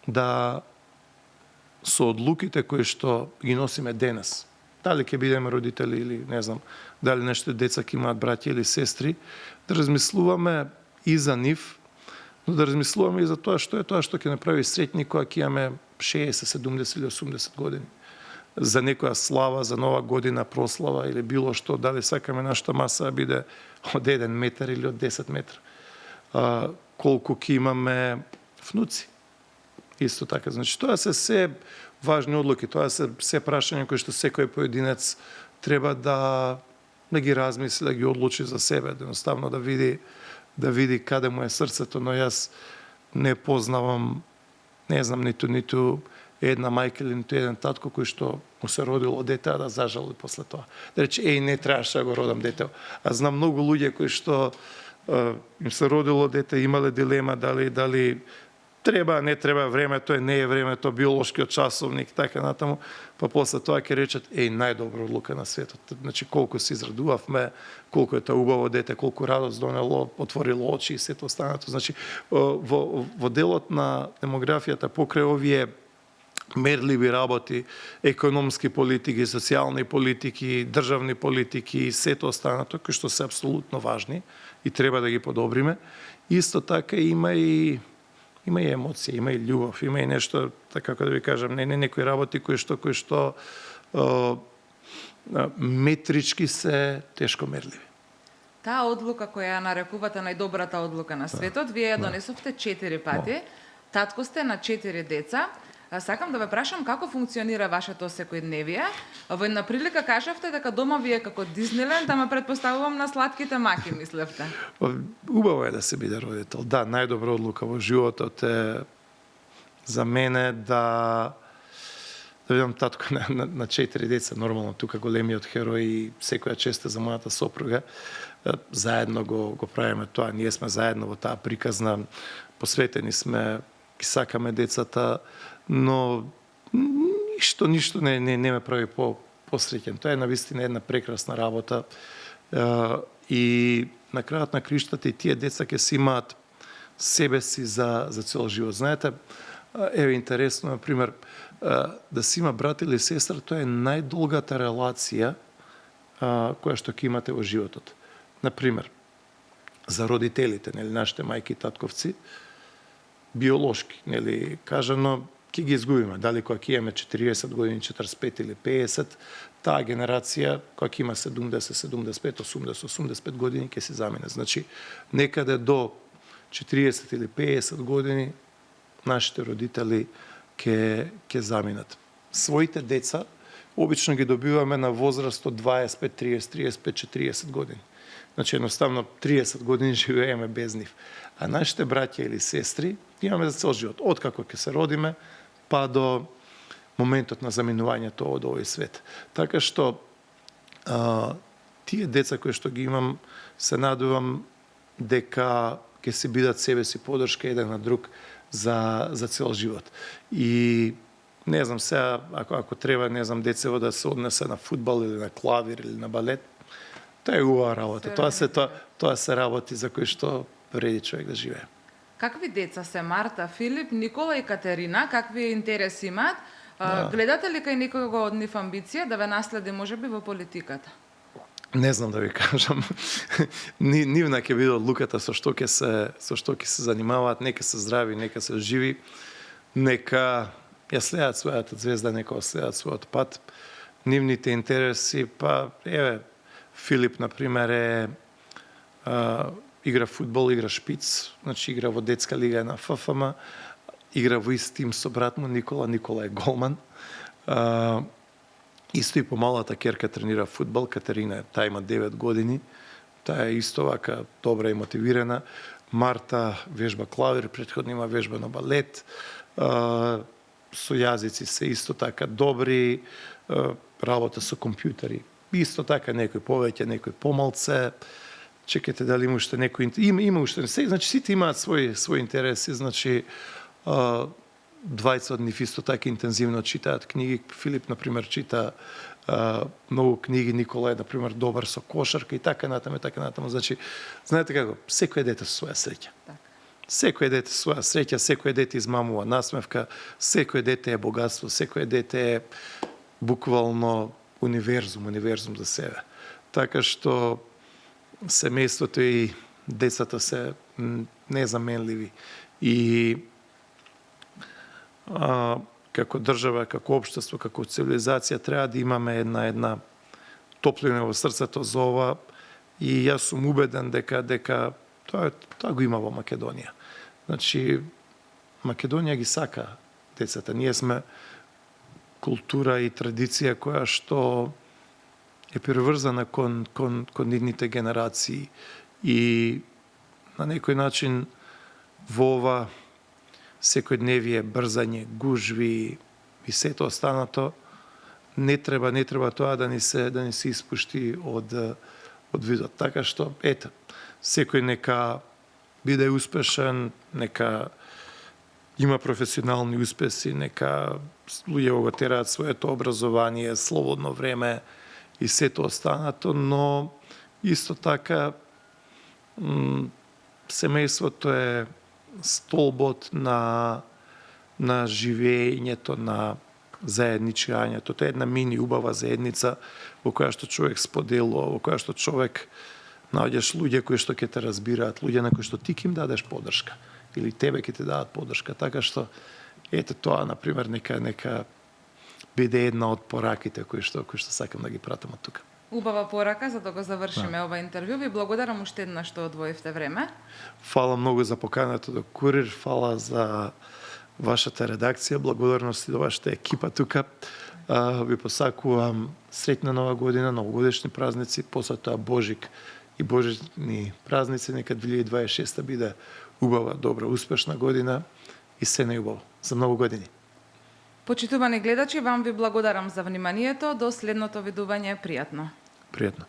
да со одлуките кои што ги носиме денес, дали ќе бидеме родители или не знам, дали нешто деца ќе имаат браќа или сестри, да размислуваме и за нив, но да размислуваме и за тоа што е тоа што ќе направи среќни кога ќе имаме 60, 70 или 80 години. За некоја слава, за нова година, прослава или било што, дали сакаме нашата маса да биде од 1 метар или од 10 метра. Колку ќе имаме внуци. Исто така. Значи, тоа се важни одлуки, тоа се прашања кои што секој поединец треба да ги размисли, да ги одлучи за себе, едноставно да види каде му е срцето, но јас не познавам, не знам, ниту една мајка или ниту еден татко кој што му се родило дете, а да зажали после тоа. Да рече, не требаше да го родам дете. А знам многу луѓе кои што им се родило дете, имале дилема дали треба, не треба, времето не е времето, биолошкиот часовник, така натаму, па после тоа ќе речат, најдобра одлука на светот. Значи, колку се израдувавме, колку е тоа убаво дете, колку радост донело, отворило очи и сето останато. Значи, во делот на демографијата, покрај овие мерливи работи, економски политики, социјални политики, државни политики и сето останато, кои што се апсолутно важни и треба да ги подобриме. Исто така има и емоција, има и љубов, има и нешто, така како да ви кажам, не некои работи кои што метрички се тешко мерливи. Таа одлука која ја нарекувате најдобрата одлука на светот, вие ја донесовте 4 пати. Татко сте на 4 деца. Сакам да ве прашам како функционира вашето секојдневие. Во една прилика кажавте дека дома ви е како Дизниленд, ама претпоставувам на сладките маки, мислевте. Убаво е да се биде родител. Да, најдобра одлука во животот е за мене да видам татко на 4 деца, нормално тука големиот херој и секоја чест за мојата сопруга. Заедно го правиме тоа, ние сме заедно во таа приказна, посветени сме, ги сакаме децата, но ништо не ме прави посреќен. Тоа е навистина една прекрасна работа и на крајот на криштата и тие деца ќе си имаат себе си за цел живот. Знаете, еве интересно, например, да си има брат или сестра, тоа е најдолгата релација која што ќе имате во животот. Например, за родителите, нели, нашите мајки и татковци, биолошки, нели, кажано, ќе ги изгубиме. Дали кога ќе имаме 40 години, 45 или 50, таа генерација, кога ќе има 70, 75, 80, 85 години, ќе се замине. Значи, некаде до 40 или 50 години, нашите родители ќе заминат. Своите деца, обично ги добиваме на возраст од 25, 30, 35, 40 години. Значи, едноставно, 30 години живееме без нив. А нашите браќа или сестри имаме за цел живот. Откако ќе се родиме, па до моментот на заминувањето од овој свет. Така што, тие деца кои што ги имам, се надувам дека ќе си бидат себе си подршка еден на друг за цел живот. И не знам сега, ако треба, не знам, децево да се однесе на фудбал или на клавир или на балет, тоа е убава работа. Тоа се работи за кои што вреди човек да живее. Какви деца се Марта, Филип, Никола и Катерина? Какви интереси имаат? Гледате ли кај некого од нив амбиција да ве наследи можеби во политиката? Не знам да ви кажам. Нивна ќе биде одлуката со што ќе се занимаваат, нека се здрави, нека се живи, нека ја следат својата звезда, нека следат својот пат. Нивните интереси, па еве Филип например игра фудбал, игра шпиц, значи игра во детска лига на ФФМ, игра во ист тим со брат му Никола, Никола е голман. Исто и помалата керка тренира фудбал, Катерина, таа има 9 години, таа е исто вака добра и мотивирана. Марта вежба клавир, претходно има вежба на балет, со јазици се исто така добри, работа со компјутери, исто така некој повеќе, некој помалце. Чекате дали има уште некој има уште, значи сите имаат своји интереси, значи двајца од нив исто така интензивно читаат книги. Филип например чита многу книги, Никола е например добар со кошарка и така натаму. Значи, знаете како, секој дете со своја среќа. Секој дете со своја среќа, секој дете измамува насмевка, секој дете е богатство, секој дете е буквално универзум за себе. Така што семејството и децата се незаменливи. И како држава, како општество, како цивилизација треба да имаме една топлина во срцето за ова и јас сум убеден дека тоа го има во Македонија. Значи, Македонија ги сака децата. Ние сме култура и традиција која што е приврзана кон идните генерации и на некој начин во ова секојдневие, брзање, гужви и сето останато не треба тоа да ни се испушти од видот. Така што ете, секој нека биде успешен, нека има професионални успеси, нека луѓето го тераат своето образование, слободно време и сето останато, но исто така семејството е столбот на живеењето, на заедничањето. Тоа е една мини убава заедница во која што човек споделува, во која што човек наоѓаш луѓе кои што ќе те разбираат, луѓе на кои што ти ќе им дадеш поддршка или тебе ќе ти дадат поддршка, така што ете тоа на пример нека биде една од пораките кои што сакам да ги пратам од тука. Убава порака за да го завршиме ова интервју. Ви благодарам уште еднаш што одвоивте време. Фала многу за поканата до Курир, фала за вашата редакција, благодарности до вашата екипа тука. Ви посакувам среќна нова година, новогодишни празници, после тоа Божик и божични празници, нека 2026 биде убава, добра, успешна година и се најубаво за многу години. Почитувани гледачи, вам ви благодарам за вниманието. До следното видување. Пријатно. Пријатно.